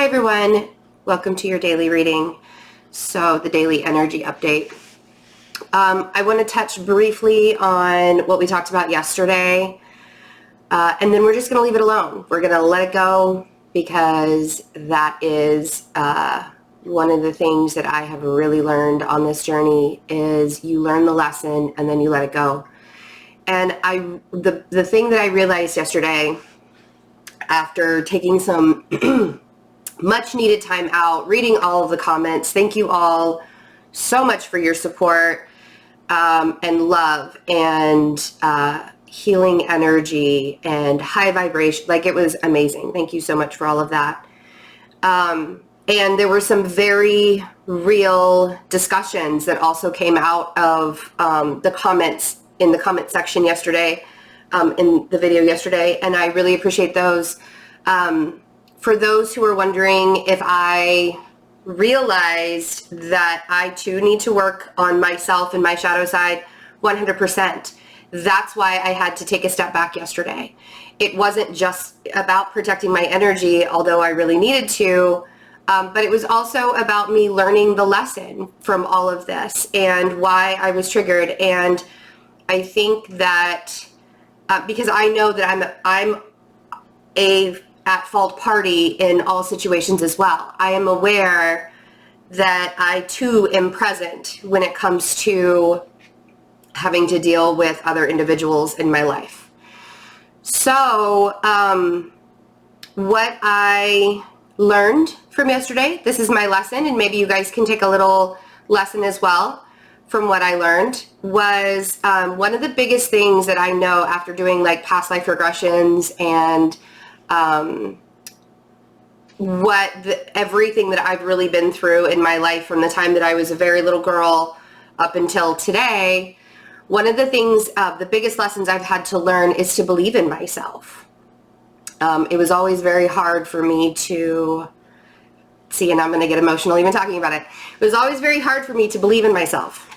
Hi everyone, welcome to your daily reading. So the daily energy update. I want to touch briefly on what we talked about yesterday, and then we're just going to leave it alone. We're going to let it go because that is one of the things that I have really learned on this journey is you learn the lesson and then you let it go. And the thing that I realized yesterday after taking some much needed time out, reading all of the comments. Thank you all so much for your support and love and healing energy and high vibration. Like, it was amazing. Thank you so much for all of that. And there were some very real discussions that also came out of the comments in the comment section yesterday, in the video yesterday, and I really appreciate those. For those who are wondering if I realized that I too need to work on myself and my shadow side, 100%. That's why I had to take a step back yesterday. It wasn't just about protecting my energy, although I really needed to, but it was also about me learning the lesson from all of this and why I was triggered. And I think that because I know that I'm a at-fault party in all situations as well. I am aware that I too am present when it comes to having to deal with other individuals in my life. So what I learned from yesterday, this is my lesson, and maybe you guys can take a little lesson as well from what I learned, was one of the biggest things that I know after doing like past life regressions and everything that I've really been through in my life from the time that I was a very little girl up until today, one of the things, the biggest lessons I've had to learn is to believe in myself. It was always very hard for me to see, and I'm going to get emotional even talking about it. It was always very hard for me to believe in myself.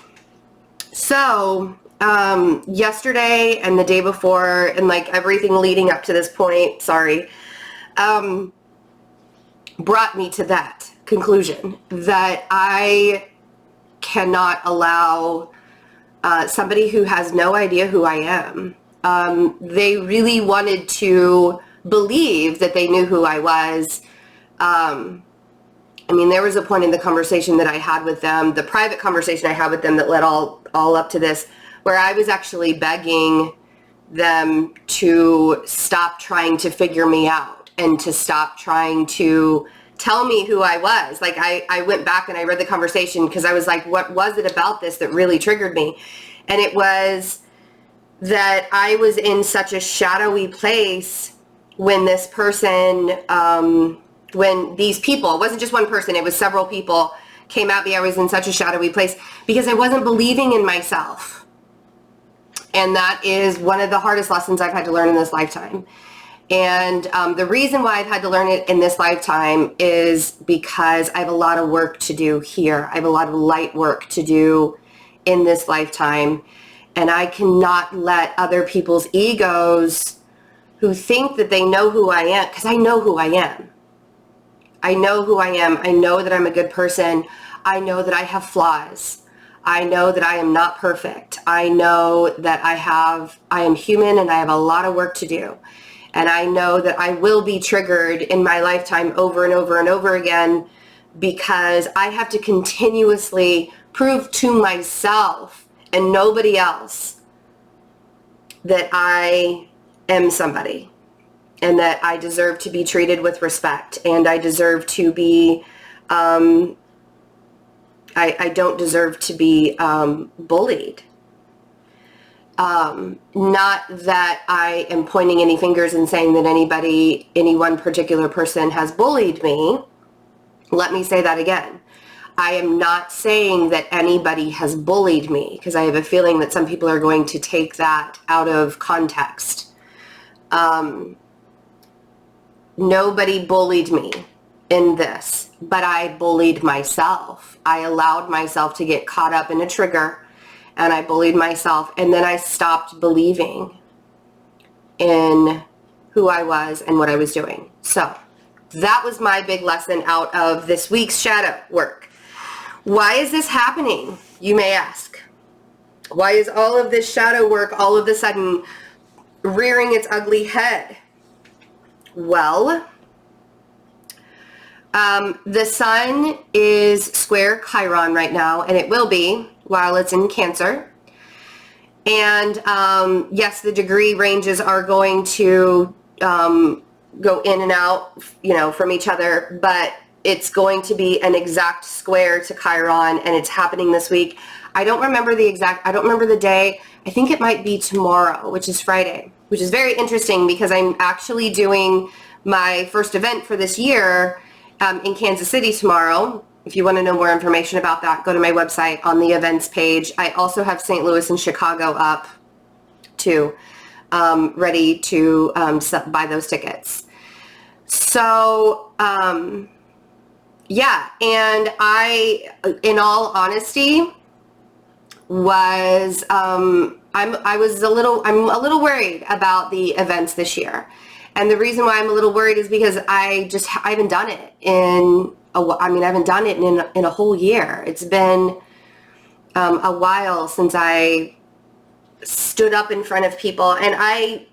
So yesterday and the day before and like everything leading up to this point, brought me to that conclusion that I cannot allow somebody who has no idea who I am. They really wanted to believe that they knew who I was. I mean, there was a point in the conversation that I had with them, the private conversation I had with them that led all up to this, where I was actually begging them to stop trying to figure me out and to stop trying to tell me who I was. Like, I went back and I read the conversation because I was like, what was it about this that really triggered me? And it was that I was in such a shadowy place when this person, when these people, it wasn't just one person, it was several people, came at me. I was in such a shadowy place because I wasn't believing in myself. And that is one of the hardest lessons I've had to learn in this lifetime. And the reason why I've had to learn it in this lifetime is because I have a lot of work to do here. I have a lot of light work to do in this lifetime. And I cannot let other people's egos who think that they know who I am, because I know who I am. I know who I am. I know that I'm a good person. I know that I have flaws. I know that I am not perfect. I know that I am human and I have a lot of work to do. And I know that I will be triggered in my lifetime over and over and over again because I have to continuously prove to myself and nobody else that I am somebody and that I deserve to be treated with respect and I deserve to be, I don't deserve to be bullied. Not that I am pointing any fingers and saying that any one particular person has bullied me. Let me say that again. I am not saying that anybody has bullied me because I have a feeling that some people are going to take that out of context. Nobody bullied me in this, but I bullied myself. I allowed myself to get caught up in a trigger and I bullied myself, and then I stopped believing in who I was and what I was doing. So That was my big lesson out of this week's shadow work. Why is this happening, you may ask? Why is all of this shadow work all of a sudden rearing its ugly head? Well, the sun is square Chiron right now, and it will be while it's in Cancer. And yes, the degree ranges are going to go in and out, from each other, but it's going to be an exact square to Chiron, and it's happening this week. I don't remember the day. I think it might be tomorrow, which is Friday, which is very interesting because I'm actually doing my first event for this year in Kansas City tomorrow. If you want to know more information about that, go to my website on the events page. I also have St. Louis and Chicago up too, ready to buy those tickets. So, yeah, and I, in all honesty, was I'm a little worried about the events this year. And the reason why I'm a little worried is because I haven't done it in I haven't done it in a whole year. It's been a while since I stood up in front of people, and I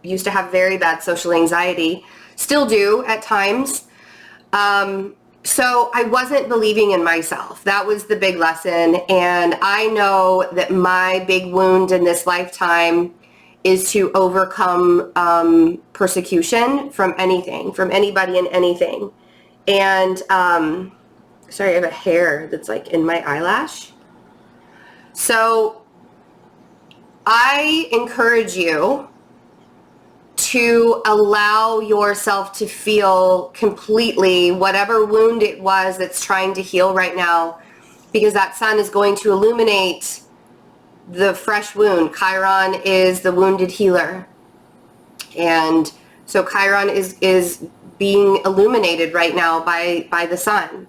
used to have very bad social anxiety, still do at times. So I wasn't believing in myself. That was the big lesson. And I know that my big wound in this lifetime is to overcome persecution from anything, from anybody and anything. And sorry, I have a hair that's like in my eyelash. So I encourage you to allow yourself to feel completely whatever wound it was that's trying to heal right now, because that sun is going to illuminate the fresh wound. Chiron is the wounded healer. And so Chiron is being illuminated right now by the sun.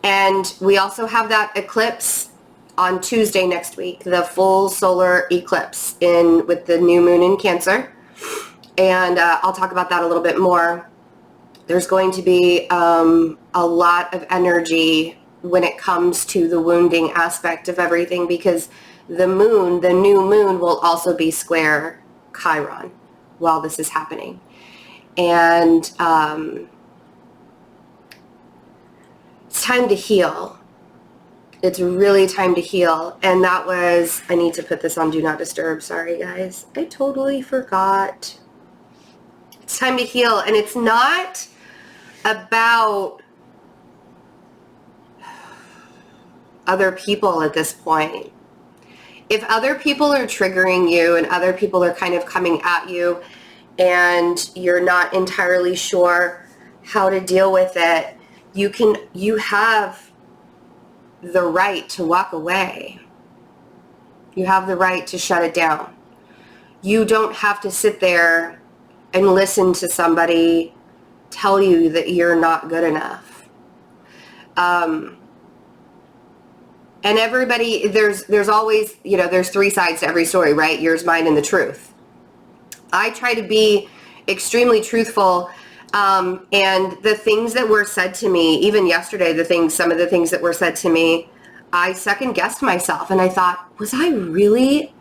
And we also have that eclipse on Tuesday next week, the full solar eclipse with the new moon in Cancer. And I'll talk about that a little bit more. There's going to be a lot of energy when it comes to the wounding aspect of everything, because the new moon will also be square Chiron while this is happening. And it's time to heal. It's really time to heal. And that was, I need to put this on Do Not Disturb. Sorry, guys. I totally forgot. It's time to heal. And it's not about other people at this point. If other people are triggering you and other people are kind of coming at you and you're not entirely sure how to deal with it, you have the right to walk away. You have the right to shut it down. You don't have to sit there and listen to somebody tell you that you're not good enough. And everybody, there's always, there's three sides to every story, right? Yours, mine, and the truth. I try to be extremely truthful. And the things that were said to me, even yesterday, some of the things that were said to me, I second guessed myself, and I thought, was I really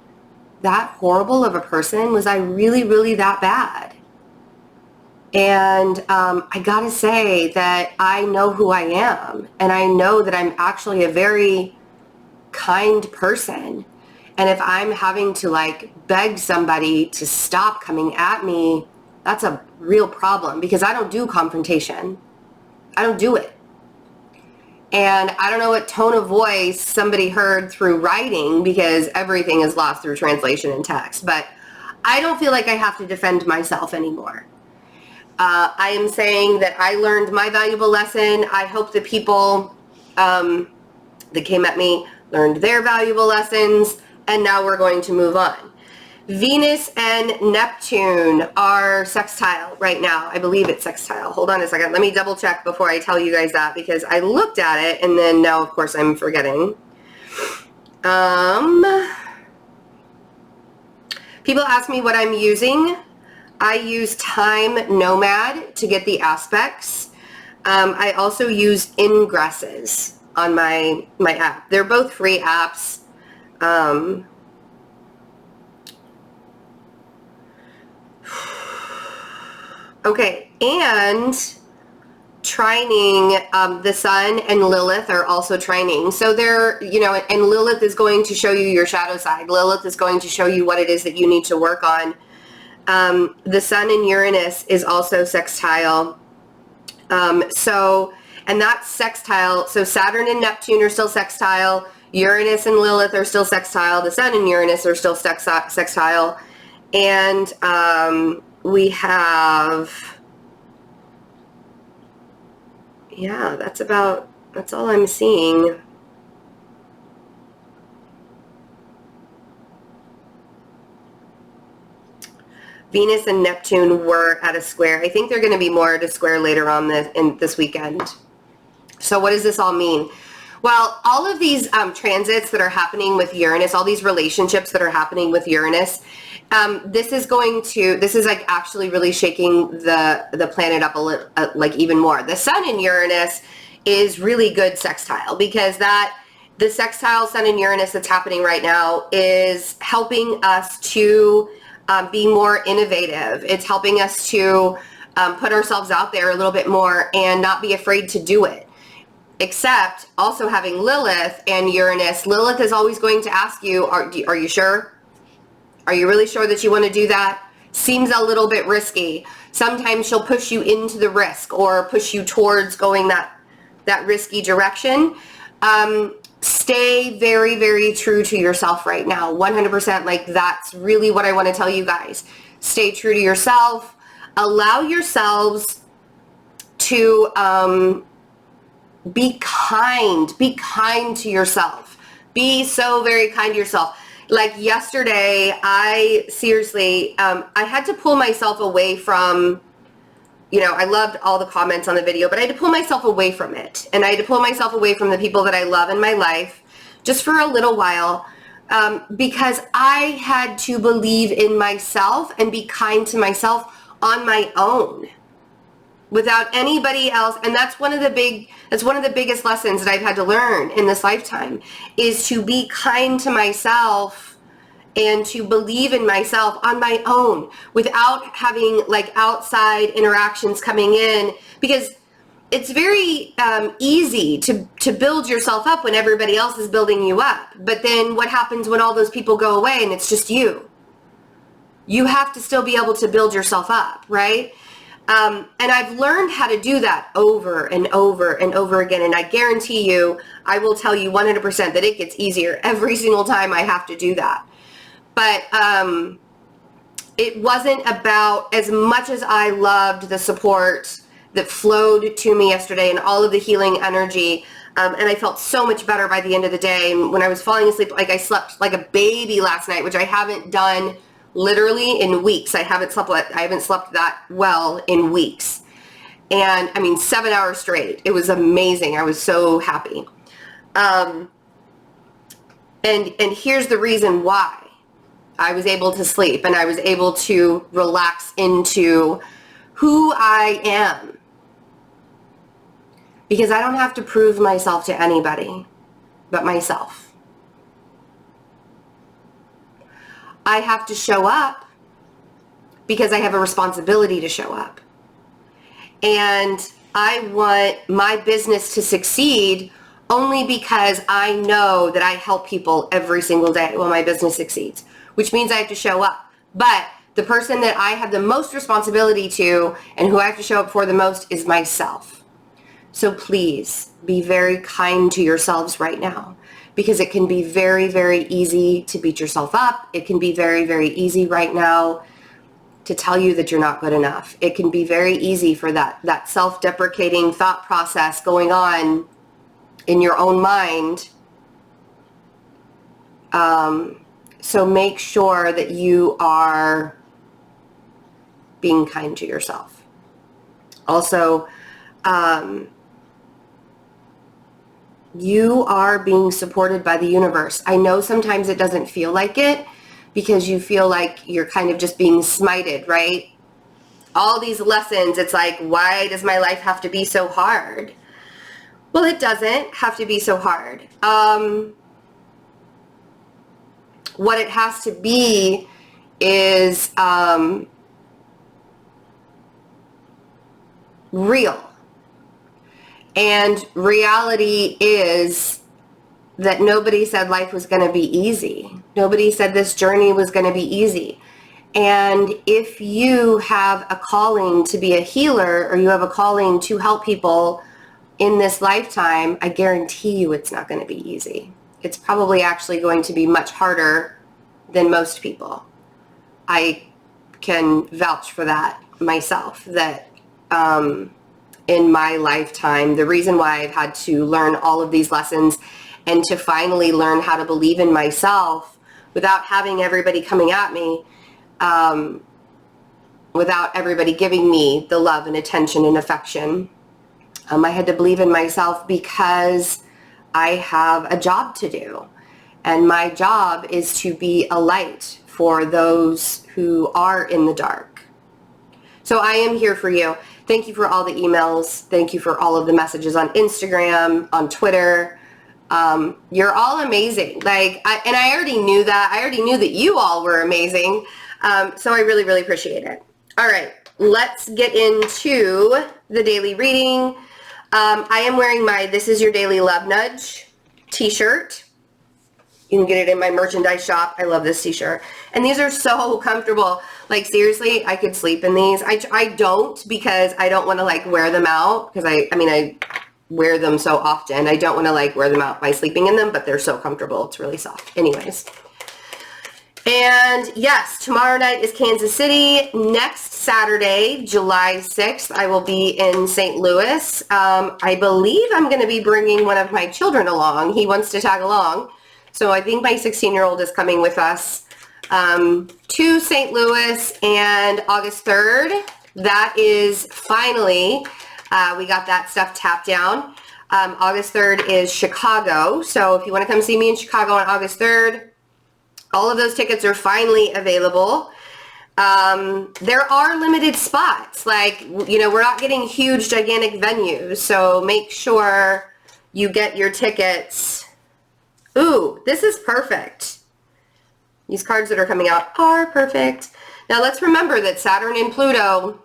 that horrible of a person? Was I really, really that bad? And I gotta say that I know who I am, and I know that I'm actually a very kind person. And if I'm having to beg somebody to stop coming at me, that's a real problem, because I don't do confrontation. I don't do it. And I don't know what tone of voice somebody heard through writing, because everything is lost through translation and text, but I don't feel like I have to defend myself anymore. I am saying that I learned my valuable lesson. I hope the people that came at me learned their valuable lessons, and now we're going to move on. Venus and Neptune are sextile right now. I believe it's sextile. Hold on a second. Let me double check before I tell you guys that, because I looked at it and then now, of course, I'm forgetting. People ask me what I'm using. I use Time Nomad to get the aspects. I also use ingresses on my app. They're both free apps. Okay, and trining, the sun and Lilith are also trining. So they're, and Lilith is going to show you your shadow side. Lilith is going to show you what it is that you need to work on. The sun and Uranus is also sextile. And that's sextile. So Saturn and Neptune are still sextile. Uranus and Lilith are still sextile. The sun and Uranus are still sextile. And we have, yeah, that's all I'm seeing. Venus and Neptune were at a square. I think they're going to be more at a square later on in this weekend. So what does this all mean? Well, all of these transits that are happening with Uranus, all these relationships that are happening with Uranus, this is like actually really shaking the planet up a little, like even more. The sun in Uranus is really good sextile, because the sextile sun in Uranus that's happening right now is helping us to be more innovative. It's helping us to put ourselves out there a little bit more and not be afraid to do it. Except also having Lilith and Uranus, Lilith is always going to ask you, are you sure? Are you really sure that you want to do that? Seems a little bit risky. Sometimes she'll push you into the risk or push you towards going that risky direction. Stay very, very true to yourself right now. 100%. Like, that's really what I want to tell you guys. Stay true to yourself. Allow yourselves to be kind. Be kind to yourself. Be so very kind to yourself. Like yesterday, I seriously, I had to pull myself away from, I loved all the comments on the video, but I had to pull myself away from it. And I had to pull myself away from the people that I love in my life just for a little while, because I had to believe in myself and be kind to myself on my own without anybody else. And that's one of the biggest lessons that I've had to learn in this lifetime, is to be kind to myself and to believe in myself on my own without having like outside interactions coming in, because it's very easy to build yourself up when everybody else is building you up. But then what happens when all those people go away and it's just you? You have to still be able to build yourself up, right? And I've learned how to do that over and over and over again. And I guarantee you, I will tell you 100% that it gets easier every single time I have to do that. But it wasn't about, as much as I loved the support that flowed to me yesterday and all of the healing energy, and I felt so much better by the end of the day. And when I was falling asleep, like I slept like a baby last night, which I haven't done literally in weeks. I haven't slept that well in weeks. And I mean, 7 hours straight. It was amazing. I was so happy. And here's the reason why I was able to sleep and I was able to relax into who I am. Because I don't have to prove myself to anybody but myself. I have to show up because I have a responsibility to show up. And I want my business to succeed only because I know that I help people every single day while my business succeeds, which means I have to show up. But the person that I have the most responsibility to and who I have to show up for the most is myself. So please be very kind to yourselves right now, because it can be very, very easy to beat yourself up. It can be very, very easy right now to tell you that you're not good enough. It can be very easy for that self-deprecating thought process going on in your own mind. So make sure that you are being kind to yourself. Also, you are being supported by the universe. I know sometimes it doesn't feel like it because you feel like you're kind of just being smited, right? all these lessons. It's like, why does my life have to be so hard? Well, it doesn't have to be so hard. What it has to be is real. And reality is that nobody said life was going to be easy. Nobody said this journey was going to be easy. And if you have a calling to be a healer, or you have a calling to help people in this lifetime, I guarantee you it's not going to be easy. It's probably actually going to be much harder than most people. I can vouch for that myself, that in my lifetime, the reason why I've had to learn all of these lessons and to finally learn how to believe in myself without having everybody coming at me, without everybody giving me the love and attention and affection. I had to believe in myself because I have a job to do. And my job is to be a light for those who are in the dark. So I am here for you. Thank you for all the emails. Thank you for all of the messages on Instagram, on Twitter. You're all amazing. I already knew that. I already knew that you all were amazing. So I really, really appreciate it. All right, let's get into the daily reading. I am wearing my This Is Your Daily Love Nudge t-shirt. You can get it in my merchandise shop. I love this t-shirt. And these are so comfortable. Like, seriously, I could sleep in these. I don't, because I don't want to wear them out, because I wear them so often. I don't want to wear them out by sleeping in them, but they're so comfortable. It's really soft. Anyways. And yes, tomorrow night is Kansas City. Next Saturday, July 6th, I will be in St. Louis. I believe I'm going to be bringing one of my children along. He wants to tag along. So I think my 16-year-old is coming with us to St. Louis, and August 3rd, that is finally, we got that stuff tapped down. August 3rd is Chicago. So if you want to come see me in Chicago on August 3rd, all of those tickets are finally available. There are limited spots. We're not getting huge, gigantic venues. So make sure you get your tickets. Ooh, this is perfect. These cards that are coming out are perfect. Now let's remember that Saturn and Pluto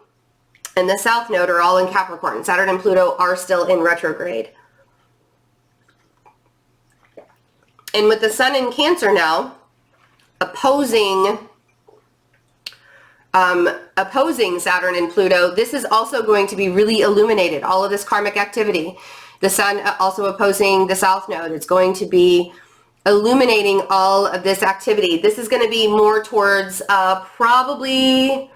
and the South Node are all in Capricorn. Saturn and Pluto are still in retrograde. And with the Sun in Cancer now, opposing Saturn and Pluto, this is also going to be really illuminated, all of this karmic activity. The Sun also opposing the South Node. It's going to be illuminating all of this activity. This is going to be more towards probably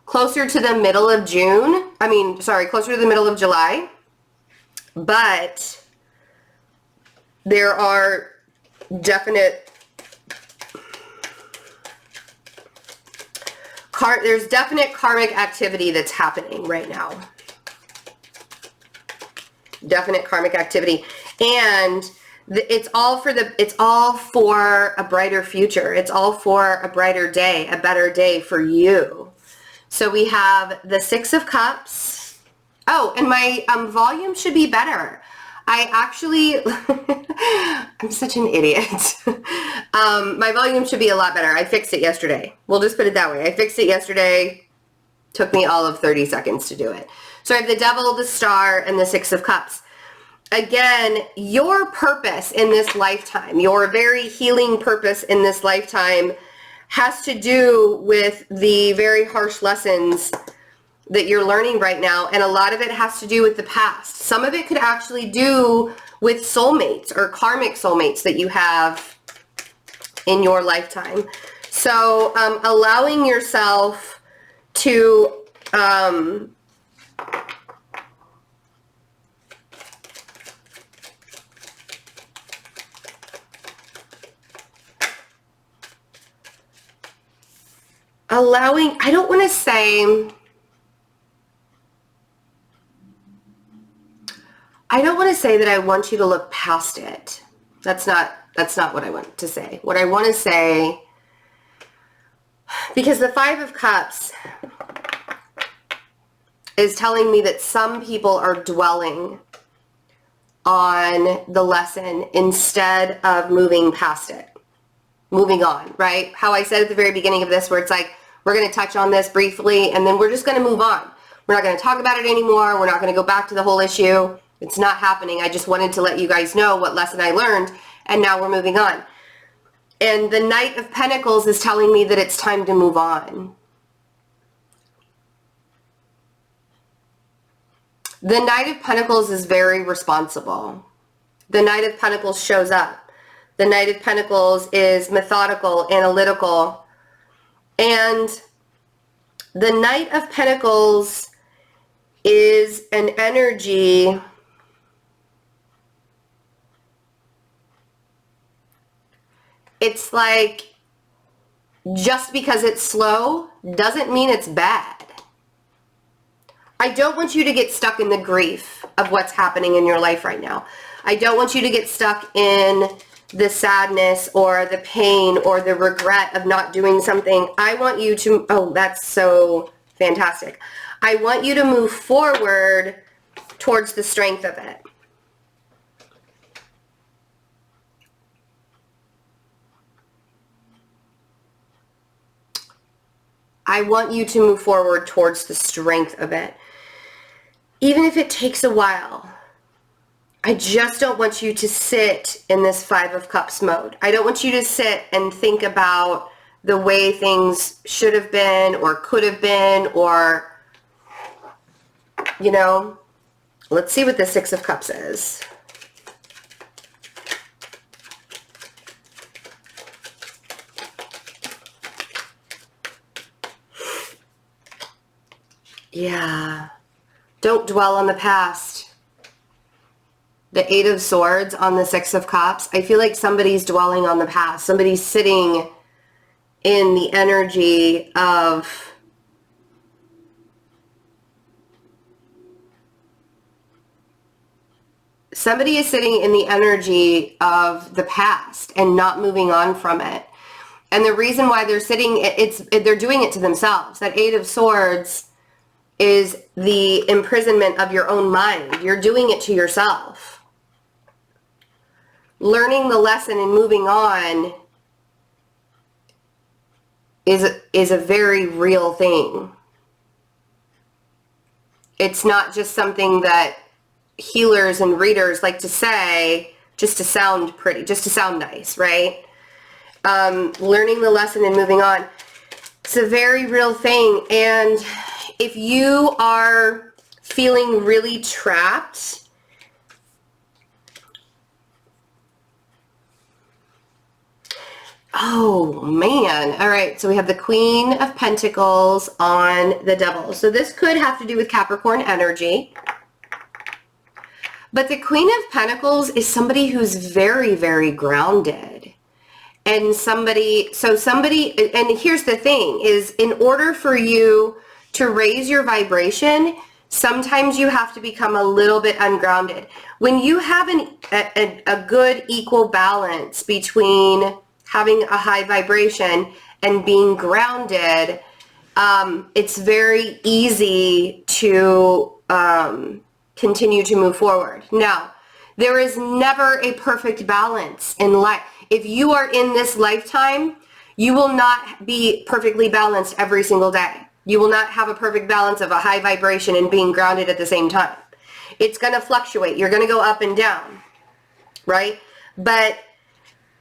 closer to the middle of June. Closer to the middle of July. But there are there's definite karmic activity that's happening right now. Definite karmic activity. And it's all for a brighter future. It's all for a brighter day, a better day for you. So we have the Six of Cups. Oh, and my volume should be better. I actually, I'm such an idiot. My volume should be a lot better. I fixed it yesterday. We'll just put it that way. I fixed it yesterday. Took me all of 30 seconds to do it. So I have the Devil, the Star, and the Six of Cups. Again, your purpose in this lifetime, your very healing purpose in this lifetime, has to do with the very harsh lessons that you're learning right now, and a lot of it has to do with the past. Some of it could actually do with soulmates or karmic soulmates that you have in your lifetime. So allowing yourself to I don't want to say that I want you to look past it. That's not what I want to say. What I want to say Because the Five of Cups is telling me that some people are dwelling on the lesson instead of moving past it, moving on, right? How I said at the very beginning of this, where it's like, we're going to touch on this briefly and then we're just going to move on. We're not going to talk about it anymore. We're not going to go back to the whole issue. It's not happening. I just wanted to let you guys know what lesson I learned, and now we're moving on. And the Knight of Pentacles is telling me that it's time to move on. The Knight of Pentacles is very responsible. The Knight of Pentacles shows up. The Knight of Pentacles is methodical, analytical. And the Knight of Pentacles is an energy it's like, just because it's slow doesn't mean it's bad. I don't want you to get stuck in the grief of what's happening in your life right now. I don't want you to get stuck in the sadness or the pain or the regret of not doing something. I want you to, oh, that's so fantastic. I want you to move forward towards the strength of it. I want you to move forward towards the strength of it. Even if it takes a while. I just don't want you to sit in this Five of Cups mode. I don't want you to sit and think about the way things should have been or could have been, or, you know, let's see what the Six of Cups is. Yeah. Don't dwell on the past. The Eight of Swords on the Six of Cups. I feel like somebody's dwelling on the past. Somebody's sitting in the energy of somebody is sitting in the energy of the past and not moving on from it. And the reason why they're sitting, they're doing it to themselves. That Eight of Swords is the imprisonment of your own mind. You're doing it to yourself. Learning the lesson and moving on is a very real thing. It's not just something that healers and readers like to say just to sound pretty, just to sound nice, right? Learning the lesson and moving on. It's a very real thing. And if you are feeling really trapped, oh man. All right. So we have the Queen of Pentacles on the Devil. So this could have to do with Capricorn energy. But the Queen of Pentacles is somebody who's very, very grounded. And and here's the thing, is in order for you to raise your vibration, sometimes you have to become a little bit ungrounded. When you have a good equal balance between having a high vibration and being grounded, it's very easy to continue to move forward. Now, there is never a perfect balance in life. If you are in this lifetime, you will not be perfectly balanced every single day. You will not have a perfect balance of a high vibration and being grounded at the same time. It's going to fluctuate. You're going to go up and down, right? But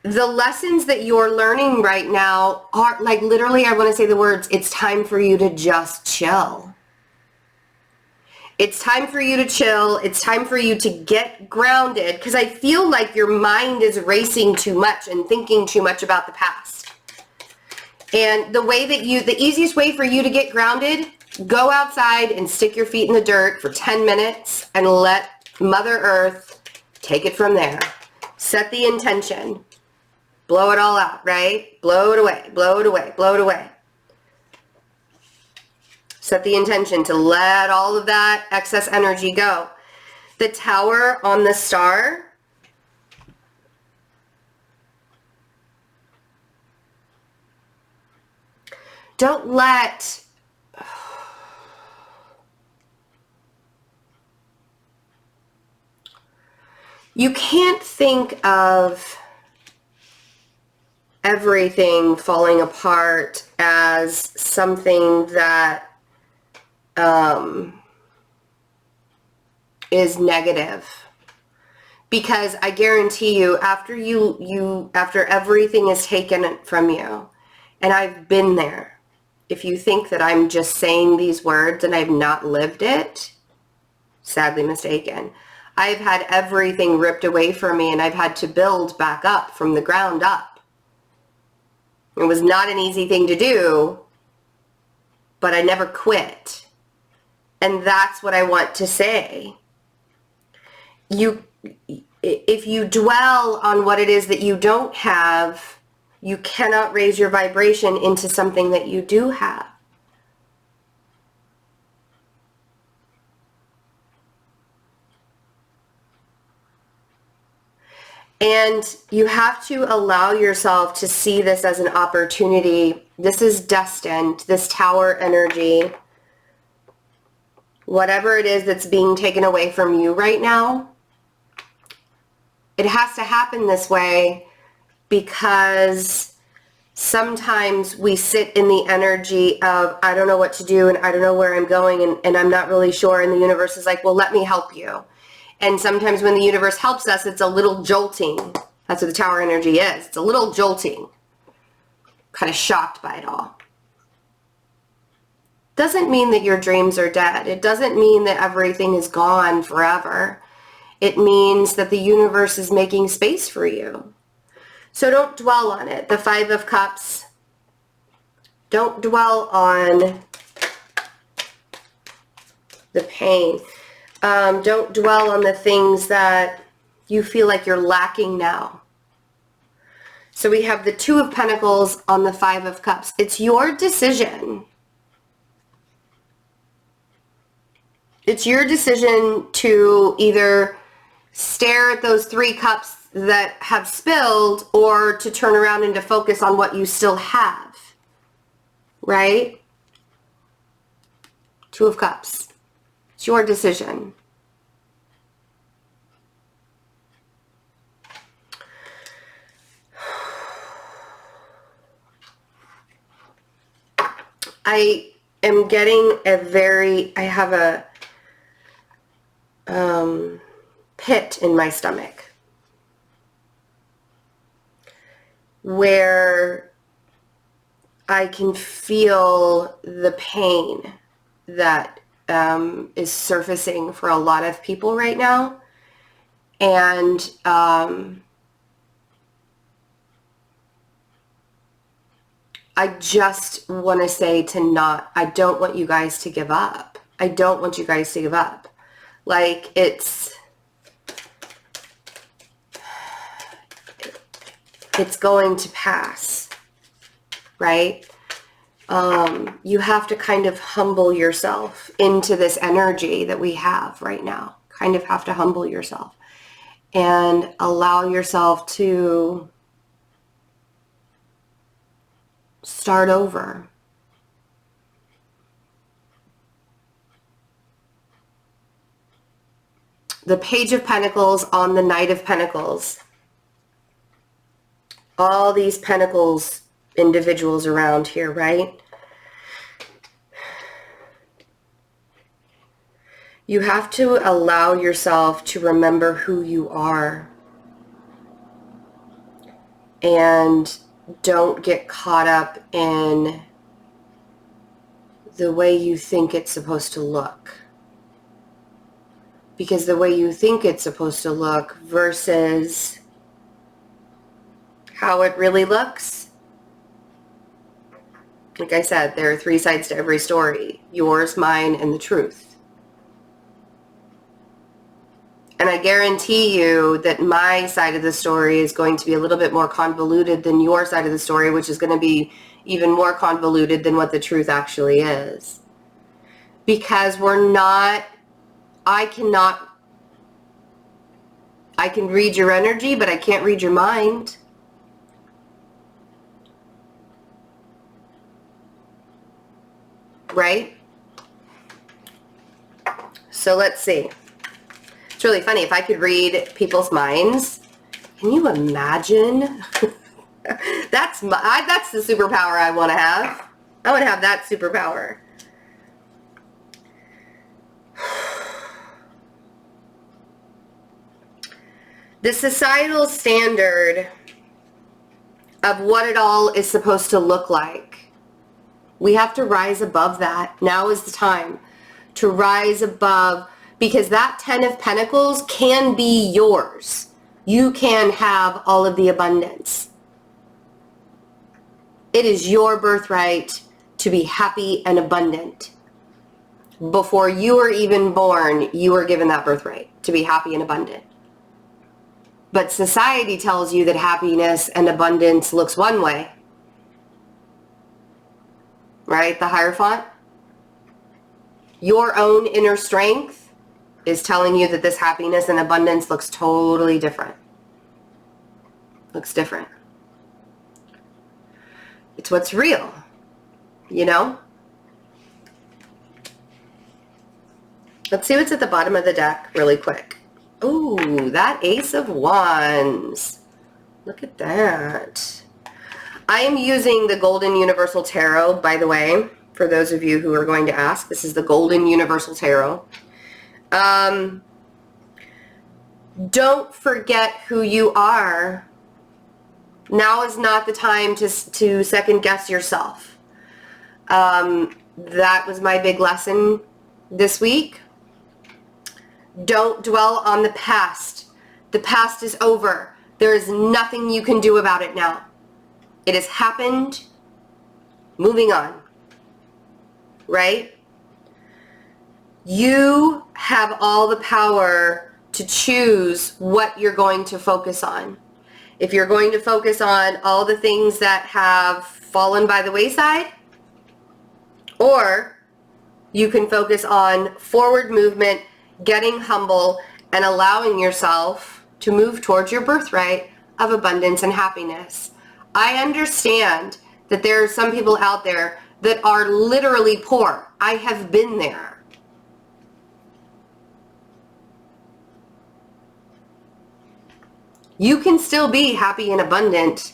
the lessons that you're learning right now are, like, literally, I want to say the words, it's time for you to just chill. It's time for you to chill. It's time for you to get grounded, because I feel like your mind is racing too much and thinking too much about the past. And the easiest way for you to get grounded, go outside and stick your feet in the dirt for 10 minutes and let Mother Earth take it from there. Set the intention. Blow it all out, right? Blow it away, blow it away, blow it away. Set the intention to let all of that excess energy go. The Tower on the Star. don't let you can't think of everything falling apart as something that is negative, because I guarantee you, after after everything is taken from you, and I've been there, if you think that I'm just saying these words and I've not lived it, sadly mistaken. I've had everything ripped away from me, and I've had to build back up from the ground up. It was not an easy thing to do, but I never quit. And that's what I want to say. If you dwell on what it is that you don't have, you cannot raise your vibration into something that you do have. And you have to allow yourself to see this as an opportunity. This is destined, this tower energy. Whatever it is that's being taken away from you right now, it has to happen this way, because sometimes we sit in the energy of, I don't know what to do, and I don't know where I'm going, and I'm not really sure, and the universe is like, well, let me help you. And sometimes when the universe helps us, it's a little jolting. That's what the tower energy is. It's a little jolting. Kind of shocked by it all. Doesn't mean that your dreams are dead. It doesn't mean that everything is gone forever. It means that the universe is making space for you. So don't dwell on it. The Five of Cups. Don't dwell on the pain. Don't dwell on the things that you feel like you're lacking now. So we have the Two of Pentacles on the Five of Cups. It's your decision. It's your decision to either stare at those 3 cups that have spilled, or to turn around and to focus on what you still have. Right? Two of Cups. It's your decision. I am getting I have a pit in my stomach where I can feel the pain that is surfacing for a lot of people right now. And I just want to say I don't want you guys to give up. I don't want you guys to give up. Like, it's going to pass, right? You have to kind of humble yourself into this energy that we have right now. Kind of have to humble yourself and allow yourself to start over. The Page of Pentacles on the Knight of Pentacles. All these Pentacles individuals around here, right? You have to allow yourself to remember who you are. And don't get caught up in the way you think it's supposed to look. Because the way you think it's supposed to look versus how it really looks, like I said, there are 3 sides to every story. Yours, mine, and the truth. And I guarantee you that my side of the story is going to be a little bit more convoluted than your side of the story, which is going to be even more convoluted than what the truth actually is. Because I can read your energy, but I can't read your mind. right? So let's see. It's really funny. If I could read people's minds, can you imagine? That's the superpower I want to have. I want to have that superpower. The societal standard of what it all is supposed to look like. We have to rise above that. Now is the time to rise above, because that 10 of Pentacles can be yours. You can have all of the abundance. It is your birthright to be happy and abundant. Before you were even born, you were given that birthright to be happy and abundant. But society tells you that happiness and abundance looks one way. Right? The Hierophant. Your own inner strength is telling you that this happiness and abundance looks totally different. Looks different. It's what's real, you know? Let's see what's at the bottom of the deck really quick. Ooh, that Ace of Wands. Look at that. I am using the Golden Universal Tarot, by the way, for those of you who are going to ask. This is the Golden Universal Tarot. Don't forget who you are. Now is not the time to second guess yourself. That was my big lesson this week. Don't dwell on the past. The past is over. There is nothing you can do about it now. It has happened. Moving on. Right? You have all the power to choose what you're going to focus on. If you're going to focus on all the things that have fallen by the wayside, or you can focus on forward movement, getting humble, and allowing yourself to move towards your birthright of abundance and happiness. I understand that there are some people out there that are literally poor. I have been there. You can still be happy and abundant.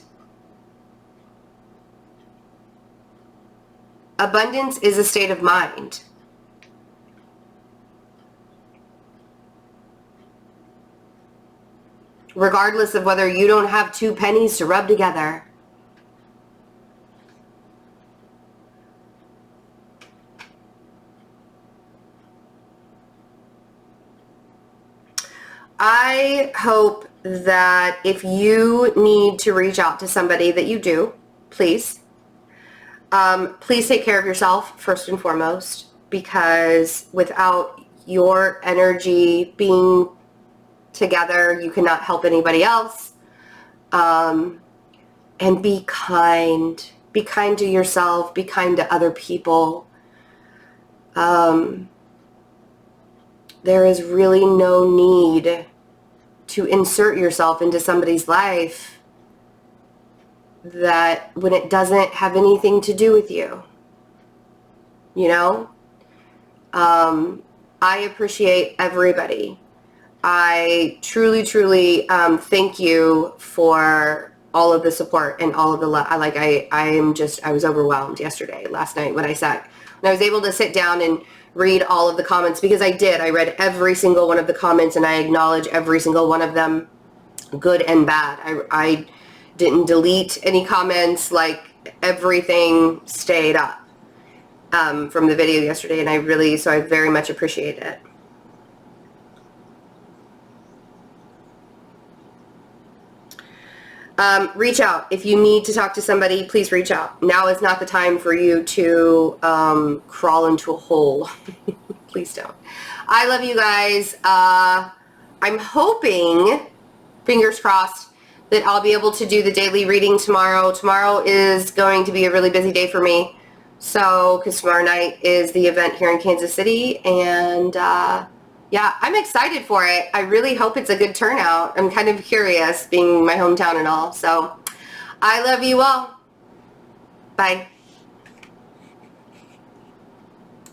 Abundance is a state of mind. Regardless of whether you don't have 2 pennies to rub together. I hope that if you need to reach out to somebody, that you do, please. Please take care of yourself first and foremost, because without your energy being together, you cannot help anybody else. And be kind. Be kind to yourself. Be kind to other people. There is really no need to insert yourself into somebody's life that when it doesn't have anything to do with you. You know? I appreciate everybody. I truly, truly thank you for all of the support and all of the love. I was overwhelmed last night when I was able to sit down and read all of the comments, because I did. I read every single one of the comments and I acknowledge every single one of them, good and bad. I didn't delete any comments. Like, everything stayed up from the video yesterday, and I very much appreciate it. Reach out. If you need to talk to somebody, please reach out. Now is not the time for you to crawl into a hole. Please don't. I love you guys. I'm hoping, fingers crossed, that I'll be able to do the daily reading tomorrow. Tomorrow is going to be a really busy day for me. So, because tomorrow night is the event here in Kansas City, and yeah, I'm excited for it. I really hope it's a good turnout. I'm kind of curious, being my hometown and all. So, I love you all. Bye.